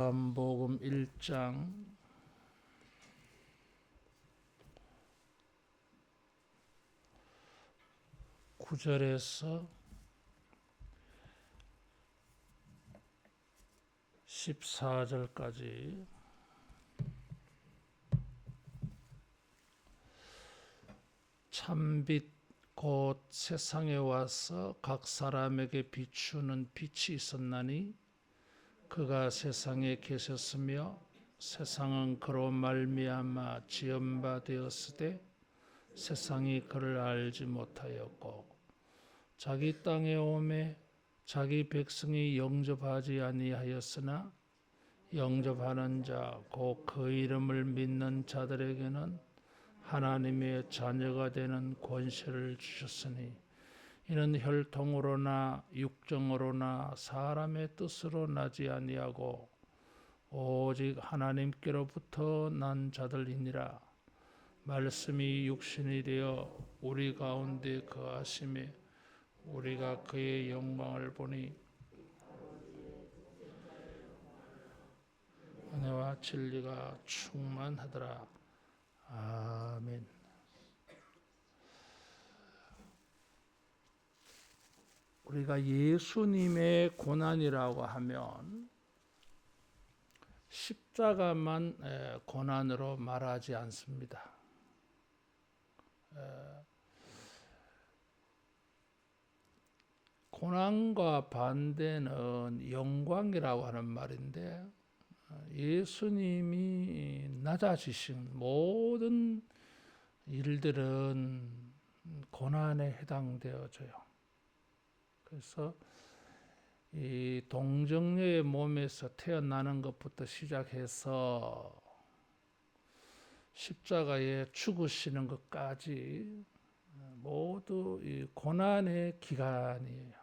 요한복음 1장 9절에서 14절까지 참빛 곧 세상에 와서 각 사람에게 비추는 빛이 있었나니 그가 세상에 계셨으며 세상은 그로 말미암아 지은 바 되었으되 세상이 그를 알지 못하였고 자기 땅에 오매 자기 백성이 영접하지 아니하였으나 영접하는 자 곧 그 이름을 믿는 자들에게는 하나님의 자녀가 되는 권세를 주셨으니 이는 혈통으로나 육정으로나 사람의 뜻으로 나지 아니하고 오직 하나님께로부터 난 자들이니라. 말씀이 육신이 되어 우리 가운데 거하심에 우리가 그의 영광을 보니 은혜와 진리가 충만하더라. 아멘. 우리가 예수님의 고난이라고 하면 십자가만 고난으로 말하지 않습니다. 고난과 반대는 영광이라고 하는 말인데 예수님이 낮아지신 모든 일들은 고난에 해당되어져요. 그래서 이 동정녀의 몸에서 태어나는 것부터 시작해서 십자가에 죽으시는 것까지 모두 이 고난의 기간이에요.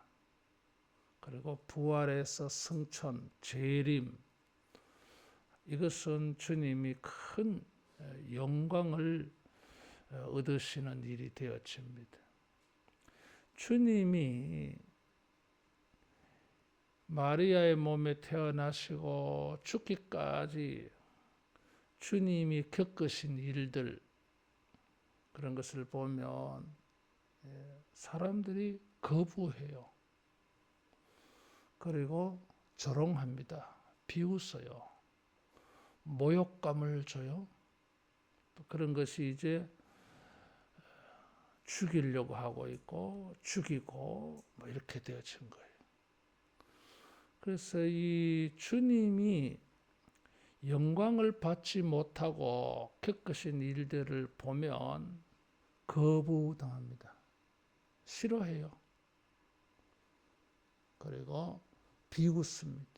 그리고 부활에서 승천, 재림, 이것은 주님이 큰 영광을 얻으시는 일이 되어집니다. 주님이 마리아의 몸에 태어나시고 죽기까지 주님이 겪으신 일들, 그런 것을 보면 사람들이 거부해요. 그리고 조롱합니다. 비웃어요. 모욕감을 줘요. 또 그런 것이 이제 죽이려고 하고 있고 죽이고 뭐 이렇게 되어진 거예요. 그래서 이 주님이 영광을 받지 못하고 겪으신 일들을 보면 거부당합니다. 싫어해요. 그리고 비웃습니다.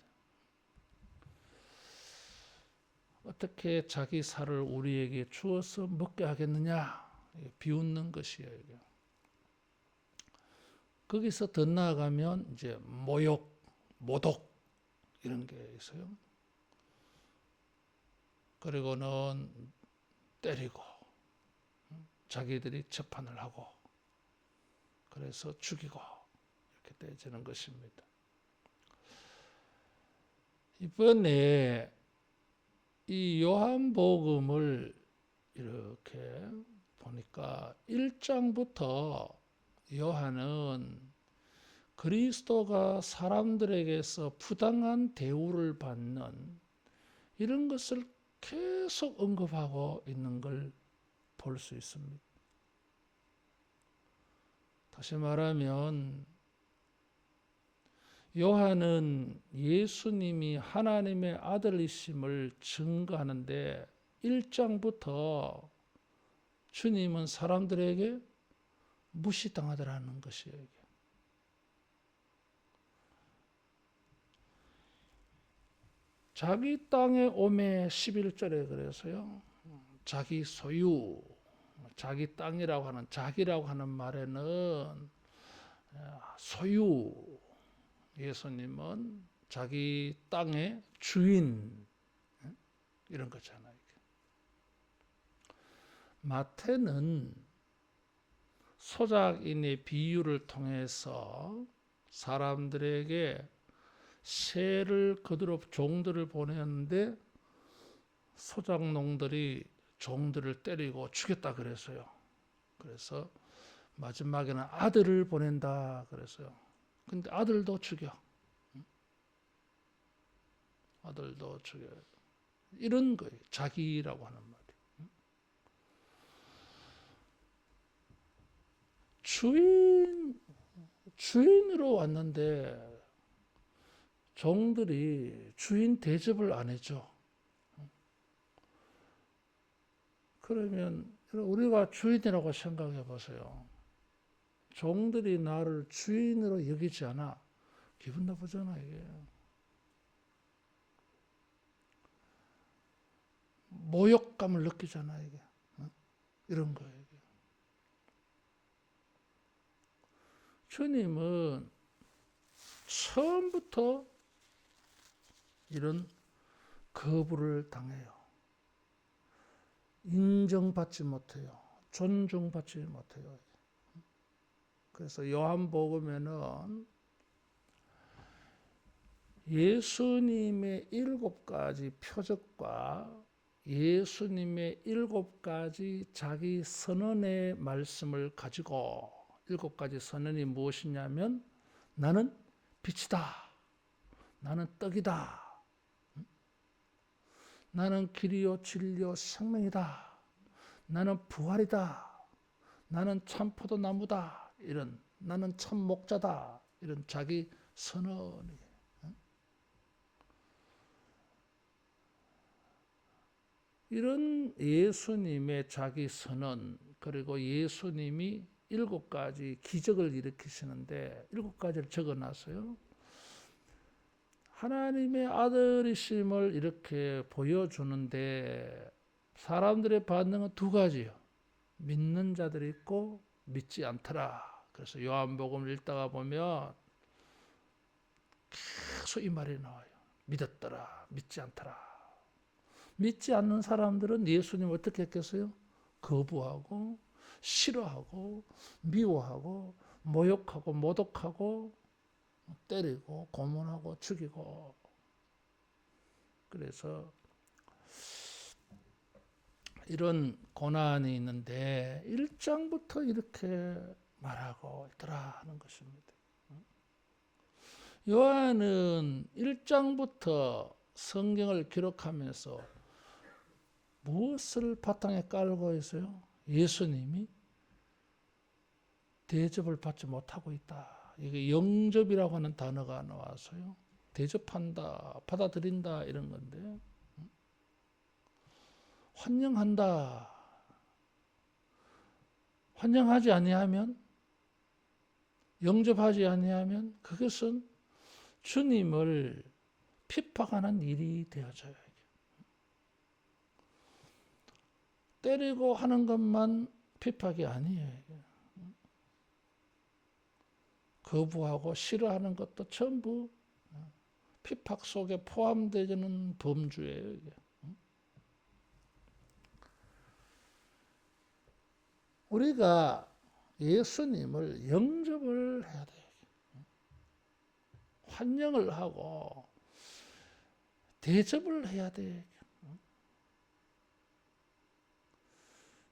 어떻게 자기 살을 우리에게 주어서 먹게 하겠느냐? 비웃는 것이에요. 이게. 거기서 더 나아가면 이제 모욕, 모독 이런 게 있어요. 그리고는 때리고 자기들이 재판을 하고 그래서 죽이고 이렇게 되어지는 것입니다. 이번에 이 요한복음을 이렇게 보니까 1장부터 요한은 그리스도가 사람들에게서 부당한 대우를 받는 이런 것을 계속 언급하고 있는 걸 볼 수 있습니다. 다시 말하면 요한은 예수님이 하나님의 아들이심을 증거하는데 1장부터 주님은 사람들에게 무시당하더라는 것이에요. 자기 땅에 오매 11절에 그래서요. 자기 소유, 자기 땅이라고 하는 자기라고 하는 말에는 소유, 예수님은 자기 땅의 주인 이런 거잖아요. 마태는 소작인의 비유를 통해서 사람들에게 새를 거두러 종들을 보냈는데 소작농들이 종들을 때리고 죽였다 그랬어요. 그래서 마지막에는 아들을 보낸다 그랬어요. 근데 아들도 죽여. 아들도 죽여. 이런 거예요. 자기라고 하는 말이. 주인으로 왔는데 종들이 주인 대접을 안 해줘. 그러면 우리가 주인이라고 생각해 보세요. 종들이 나를 주인으로 여기지 않아. 기분 나쁘잖아, 이게. 모욕감을 느끼잖아, 이게. 이런 거예요. 이게. 주님은 처음부터 이런 거부를 당해요. 인정받지 못해요. 존중받지 못해요. 그래서 요한복음에는 예수님의 7가지 표적과 예수님의 7가지 자기 선언의 말씀을 가지고 7가지 선언이 무엇이냐면 나는 빛이다. 나는 떡이다. 나는 길이요 진리요 생명이다. 나는 부활이다. 나는 참 포도나무다. 이런 나는 참 목자다. 이런 자기 선언이 이런 예수님의 자기 선언 그리고 예수님이 7가지 기적을 일으키시는데 7가지를 적어놨어요. 하나님의 아들이심을 이렇게 보여주는데 사람들의 반응은 2가지요. 믿는 자들이 있고 믿지 않더라. 그래서 요한복음을 읽다가 보면 계속 이 말이 나와요. 믿었더라. 믿지 않더라. 믿지 않는 사람들은 예수님 어떻게 했겠어요? 거부하고 싫어하고 미워하고 모욕하고 모독하고 때리고 고문하고 죽이고. 그래서 이런 고난이 있는데 1장부터 이렇게 말하고 있더라 하는 것입니다. 요한은 1장부터 성경을 기록하면서 무엇을 바탕에 깔고 있어요? 예수님이 대접을 받지 못하고 있다. 이게 영접이라고 하는 단어가 나와서요. 대접한다, 받아들인다 이런 건데 환영한다. 환영하지 아니하면 영접하지 아니하면 그것은 주님을 핍박하는 일이 되어져요. 때리고 하는 것만 핍박이 아니에요. 거부하고 싫어하는 것도 전부 핍박 속에 포함되는 범주예요. 이게. 우리가 예수님을 영접을 해야 돼요. 환영을 하고 대접을 해야 돼요.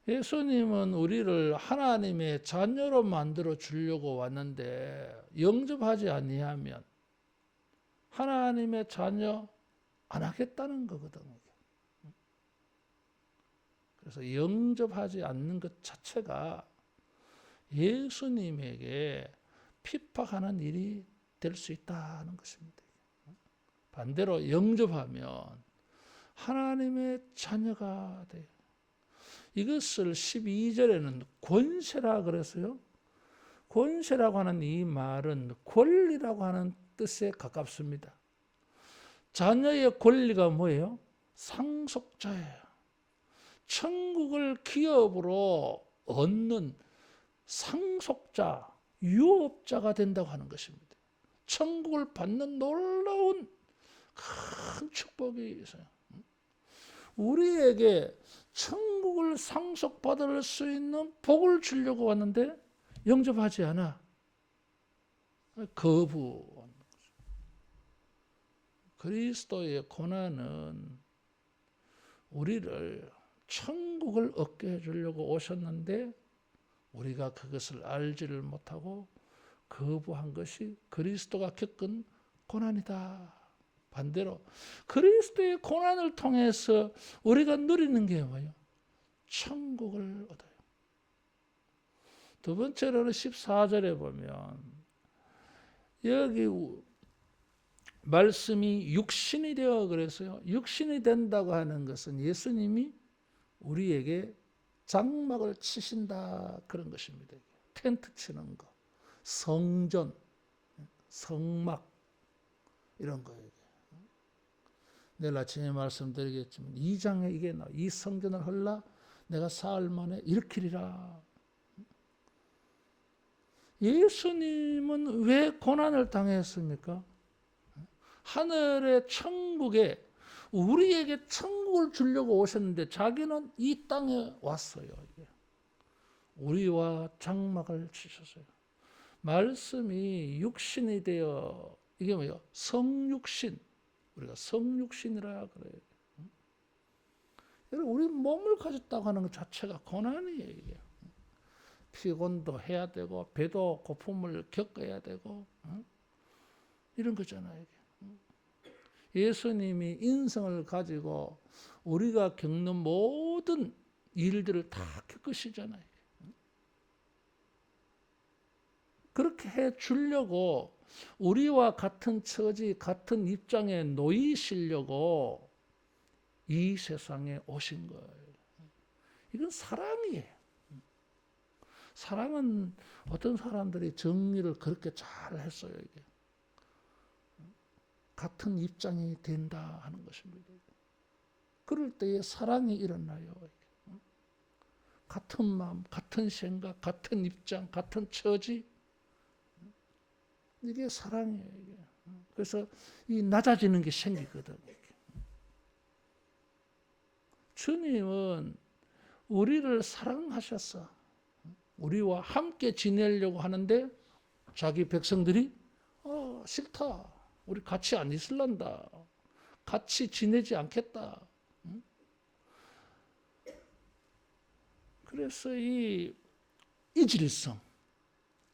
예수님은 우리를 하나님의 자녀로 만들어 주려고 왔는데 영접하지 아니하면 하나님의 자녀 안 하겠다는 거거든요. 그래서 영접하지 않는 것 자체가 예수님에게 핍박하는 일이 될 수 있다는 것입니다. 반대로 영접하면 하나님의 자녀가 돼요. 이것을 12절에는 권세라 그랬어요. 권세라고 하는 이 말은 권리라고 하는 뜻에 가깝습니다. 자녀의 권리가 뭐예요? 상속자예요. 천국을 기업으로 얻는 상속자, 유업자가 된다고 하는 것입니다. 천국을 받는 놀라운 큰 축복이 있어요. 우리에게 천국을 상속받을 수 있는 복을 주려고 왔는데 영접하지 않아. 거부하는 거죠. 그리스도의 고난은 우리를 천국을 얻게 해주려고 오셨는데 우리가 그것을 알지를 못하고 거부한 것이 그리스도가 겪은 고난이다. 반대로 그리스도의 고난을 통해서 우리가 누리는 게 뭐예요? 천국을 얻어요. 두 번째로는 14절에 보면 여기 말씀이 육신이 되어 그래서요. 육신이 된다고 하는 것은 예수님이 우리에게 장막을 치신다 그런 것입니다. 텐트 치는 거, 성전, 성막 이런 거예요. 내일 아침에 말씀드리겠지만 2장에 이게 나와. 이 성전을 헐라 내가 사흘 만에 일으키리라. 예수님은 왜 고난을 당했습니까? 하늘의 천국에 우리에게 천국을 주려고 오셨는데 자기는 이 땅에 왔어요. 우리와 장막을 치셨어요. 말씀이 육신이 되어 이게 뭐예요? 성육신. 우리가 성육신이라 그래요. 여러분 우리 몸을 가졌다고 하는 것 자체가 고난이에요. 이게. 피곤도 해야 되고 배도 고품을 겪어야 되고 이런 거잖아요. 예수님이 인성을 가지고 우리가 겪는 모든 일들을 다 겪으시잖아요. 그렇게 해 주려고 우리와 같은 처지, 같은 입장에 놓이시려고 이 세상에 오신 거예요. 이건 사랑이에요. 사랑은 어떤 사람들이 정리를 그렇게 잘 했어요. 이게. 같은 입장이 된다 하는 것입니다. 그럴 때에 사랑이 일어나요. 같은 마음, 같은 생각, 같은 입장, 같은 처지. 이게 사랑이에요. 이게. 그래서 이 낮아지는 게 생기거든. 주님은 우리를 사랑하셨어. 우리와 함께 지내려고 하는데 자기 백성들이 싫다. 우리 같이 안 있을란다. 같이 지내지 않겠다. 그래서 이 이질성,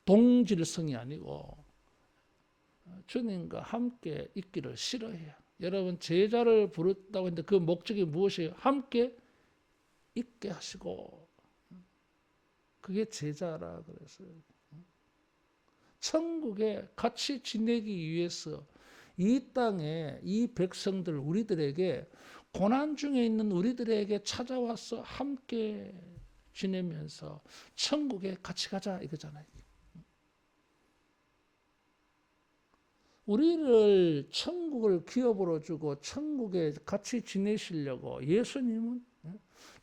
동질성이 아니고 주님과 함께 있기를 싫어해요. 여러분 제자를 부르다고 했는데 그 목적이 무엇이에요? 함께 있게 하시고 그게 제자라 그랬어요. 천국에 같이 지내기 위해서 이 땅에 이 백성들 우리들에게 고난 중에 있는 우리들에게 찾아와서 함께 지내면서 천국에 같이 가자 이거잖아요. 우리를 천국을 기업으로 주고 천국에 같이 지내시려고 예수님은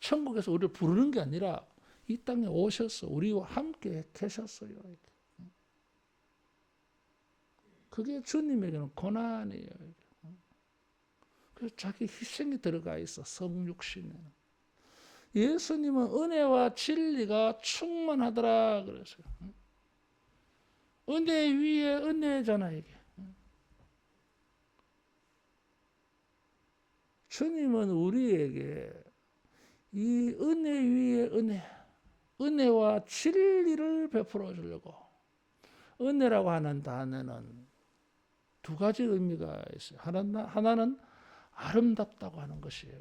천국에서 우리를 부르는 게 아니라 이 땅에 오셔서 우리와 함께 계셨어요. 그게 주님에게는 고난이에요. 그래서 자기 희생이 들어가 있어, 성육신에는. 예수님은 은혜와 진리가 충만하더라 그랬어요. 은혜 위에 은혜잖아 이게. 주님은 우리에게 이 은혜 위에 은혜, 은혜와 진리를 베풀어 주려고. 은혜라고 하는 단어는 두 가지 의미가 있어요. 하나는 아름답다고 하는 것이에요.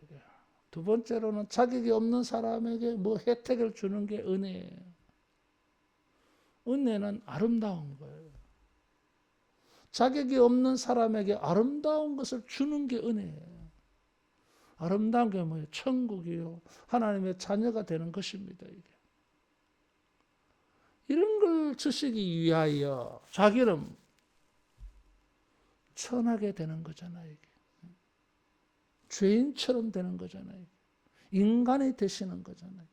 두 번째로는 자격이 없는 사람에게 뭐 혜택을 주는 게 은혜예요. 은혜는 아름다운 거예요. 자격이 없는 사람에게 아름다운 것을 주는 게 은혜예요. 아름다운 게 뭐예요? 천국이요. 하나님의 자녀가 되는 것입니다. 이게. 이런 걸 주시기 위하여 자기는 천하게 되는 거잖아요. 이게. 죄인처럼 되는 거잖아요. 인간이 되시는 거잖아요.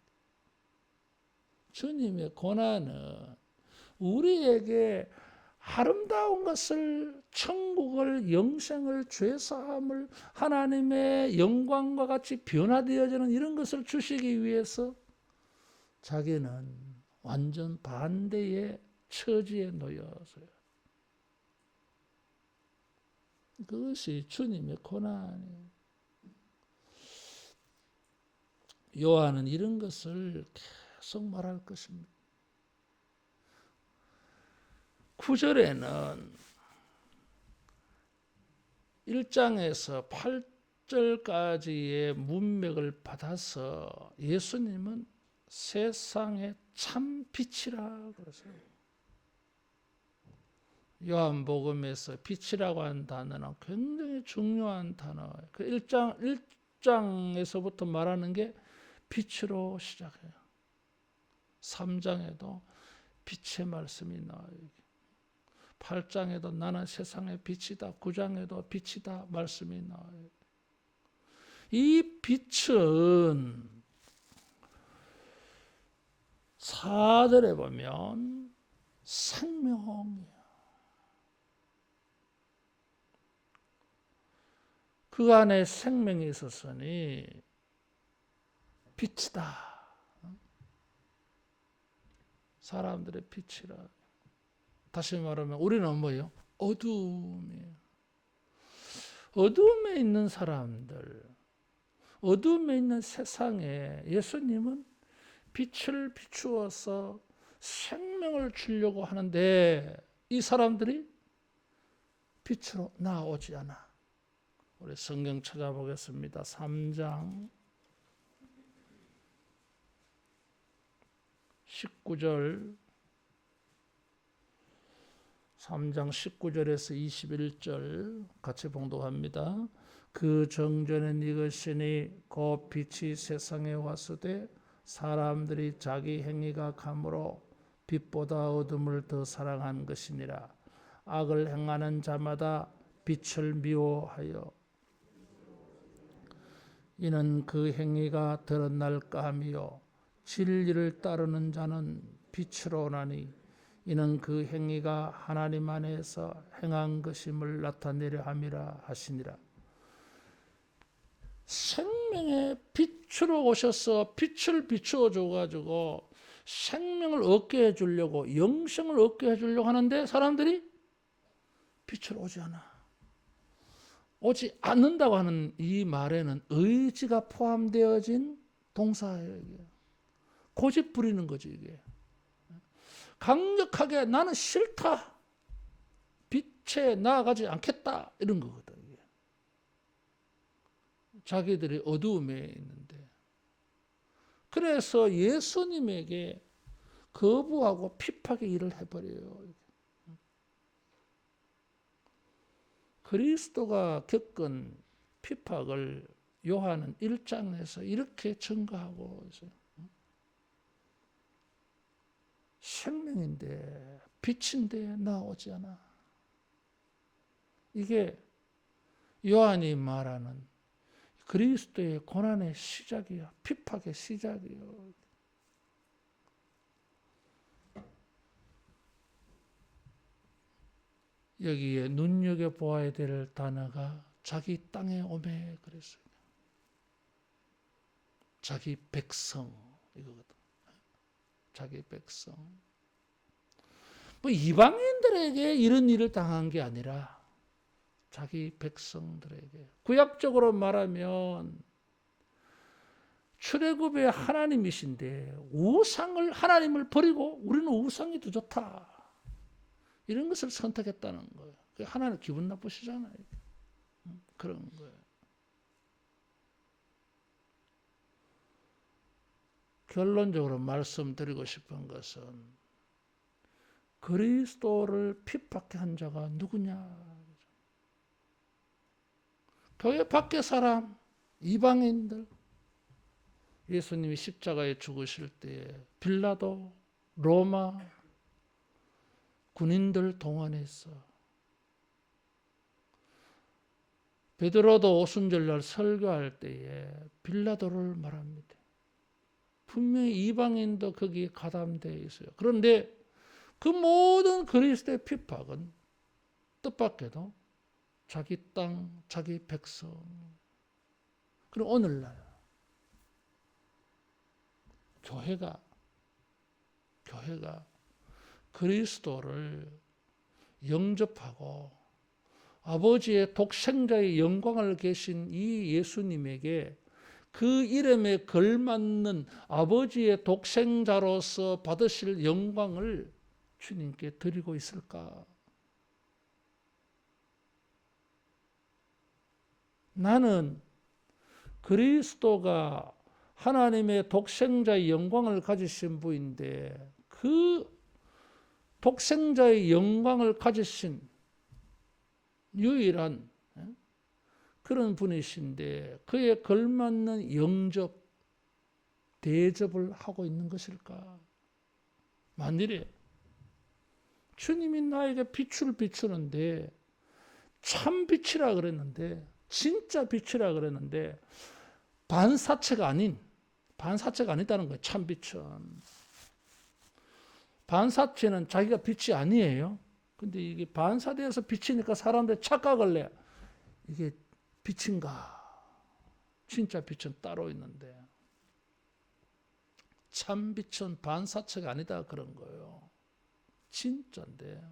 주님의 고난은 우리에게 아름다운 것을 천국을 영생을 죄사함을 하나님의 영광과 같이 변화되어지는 이런 것을 주시기 위해서 자기는 완전 반대의 처지에 놓여서요. 그것이 주님의 고난이에요. 요한은 이런 것을 계속 말할 것입니다. 9절에는 1장에서 8절까지의 문맥을 받아서 예수님은 세상의 참 빛이라 그러세요. 요한복음에서 빛이라고 하는 단어는 굉장히 중요한 단어예요. 그 1장에서부터 말하는 게 빛으로 시작해요. 3장에도 빛의 말씀이 나와요. 8장에도 나는 세상의 빛이다. 9장에도 빛이다. 말씀이 나와요. 이 빛은 4절에 보면 생명이에요. 그 안에 생명이 있었으니 빛이다. 사람들의 빛이라. 다시 말하면 우리는 뭐예요? 어둠이에요. 어둠에 있는 사람들, 어둠에 있는 세상에 예수님은 빛을 비추어서 생명을 주려고 하는데 이 사람들이 빛으로 나오지 않아. 우리 성경 찾아보겠습니다. 3장 19절 3장 19절에서 21절 같이 봉독합니다. 그 정전은 이것이니 곧 빛이 세상에 왔으되 사람들이 자기 행위가 감으로 빛보다 어둠을 더 사랑한 것이니라. 악을 행하는 자마다 빛을 미워하여 이는 그 행위가 드러날까 하며 진리를 따르는 자는 빛으로 오나니 이는 그 행위가 하나님 안에서 행한 것임을 나타내려 함이라 하시니라. 생명의 빛으로 오셔서 빛을 비추어 줘가지고 생명을 얻게 해주려고 영생을 얻게 해주려고 하는데 사람들이 빛으로 오지 않아. 오지 않는다고 하는 이 말에는 의지가 포함되어진 동사예요. 이게. 고집 부리는 거지 이게. 강력하게 나는 싫다. 빛에 나아가지 않겠다. 이런 거거든. 이게. 자기들이 어두움에 있는데. 그래서 예수님에게 거부하고 핍박의 일을 해버려요. 그리스도가 겪은 핍박을 요한은 1장에서 이렇게 증거하고 있어요. 생명인데 빛인데 나오지 않아. 이게 요한이 말하는 그리스도의 고난의 시작이야. 핍박의 시작이요. 여기에 눈여겨보아야 될 단어가 자기 땅에 오매 그랬어요. 자기 백성 이거거든. 자기 백성. 뭐 이방인들에게 이런 일을 당한 게 아니라 자기 백성들에게. 구약적으로 말하면 출애굽의 하나님이신데 우상을 하나님을 버리고 우리는 우상이 더 좋다. 이런 것을 선택했다는 거예요. 하나님 기분 나쁘시잖아요. 그런 거예요. 결론적으로 말씀드리고 싶은 것은 그리스도를 핍박한 자가 누구냐? 교회 밖의 사람, 이방인들. 예수님이 십자가에 죽으실 때에 빌라도, 로마 군인들 동원해서 베드로도 오순절날 설교할 때에 빌라도를 말합니다. 분명히 이방인도 거기에 가담되어 있어요. 그런데 그 모든 그리스도의 핍박은 뜻밖에도 자기 땅, 자기 백성. 그리고 오늘날 교회가 그리스도를 영접하고 아버지의 독생자의 영광을 계신 이 예수님에게 그 이름에 걸맞는 아버지의 독생자로서 받으실 영광을 주님께 드리고 있을까? 나는 그리스도가 하나님의 독생자의 영광을 가지신 분인데 그 독생자의 영광을 가지신 유일한 그런 분이신데 그에 걸맞는 영접, 대접을 하고 있는 것일까? 만일에 주님이 나에게 빛을 비추는데 참 빛이라 그랬는데 진짜 빛이라 그랬는데 반사체가 아니다는 거예요. 참 빛은. 반사체는 자기가 빛이 아니에요. 근데 이게 반사되어서 비치니까 사람들이 착각을 해. 이게 빛인가? 진짜 빛은 따로 있는데 참 빛은 반사체가 아니다 그런 거예요. 진짜인데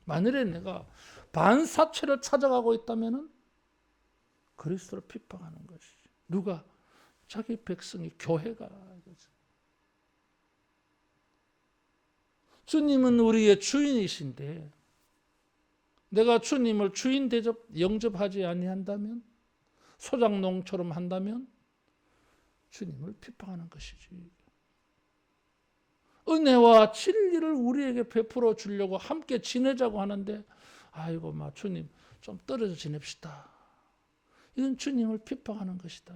만일에 내가 반사체를 찾아가고 있다면 그리스도를 핍박하는 것이지. 누가? 자기 백성이 교회가. 주님은 우리의 주인이신데 내가 주님을 주인 대접 영접하지 아니한다면 소작농처럼 한다면 주님을 핍박하는 것이지. 은혜와 진리를 우리에게 베풀어 주려고 함께 지내자고 하는데 아이고 마 주님 좀 떨어져 지냅시다. 이건 주님을 핍박하는 것이다.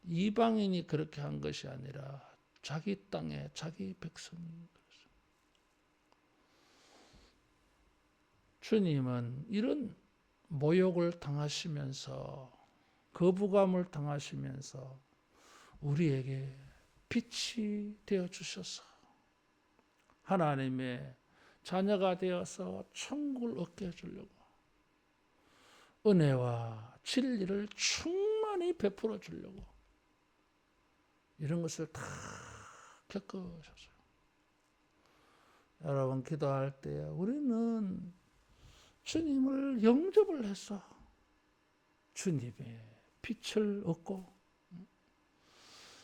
이방인이 그렇게 한 것이 아니라 자기 땅에 자기 백성이. 주님은 이런 모욕을 당하시면서 거부감을 당하시면서 우리에게 빛이 되어 주셔서 하나님의 자녀가 되어서 천국을 얻게 해주려고 은혜와 진리를 충만히 베풀어 주려고 이런 것을 다 겪으셨어요. 여러분 기도할 때 우리는 주님을 영접을 해서 주님의 빛을 얻고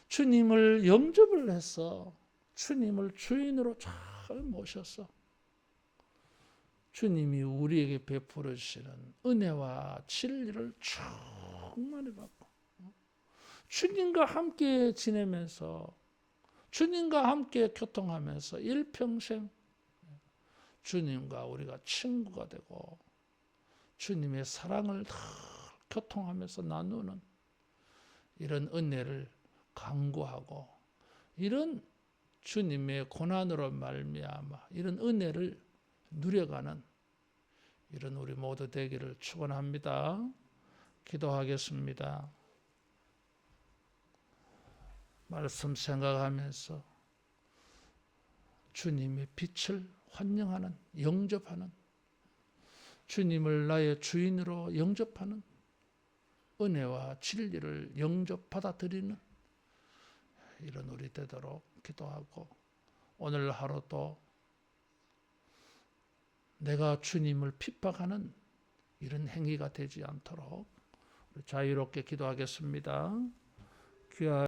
주님을 영접을 해서 주님을 주인으로 잘 모셔서 주님이 우리에게 베풀어 주시는 은혜와 진리를 충만히 받고 주님과 함께 지내면서 주님과 함께 교통하면서 일평생 주님과 우리가 친구가 되고 주님의 사랑을 다 교통하면서 나누는 이런 은혜를 강구하고 이런 주님의 고난으로 말미암아 이런 은혜를 누려가는 이런 우리 모두 되기를 축원합니다. 기도하겠습니다. 말씀 생각하면서 주님의 빛을 환영하는, 영접하는, 주님을 나의 주인으로 영접하는 은혜와 진리를 영접 받아들이는 이런 우리 되도록 기도하고 오늘 하루도 내가 주님을 핍박하는 이런 행위가 되지 않도록 자유롭게 기도하겠습니다. 귀하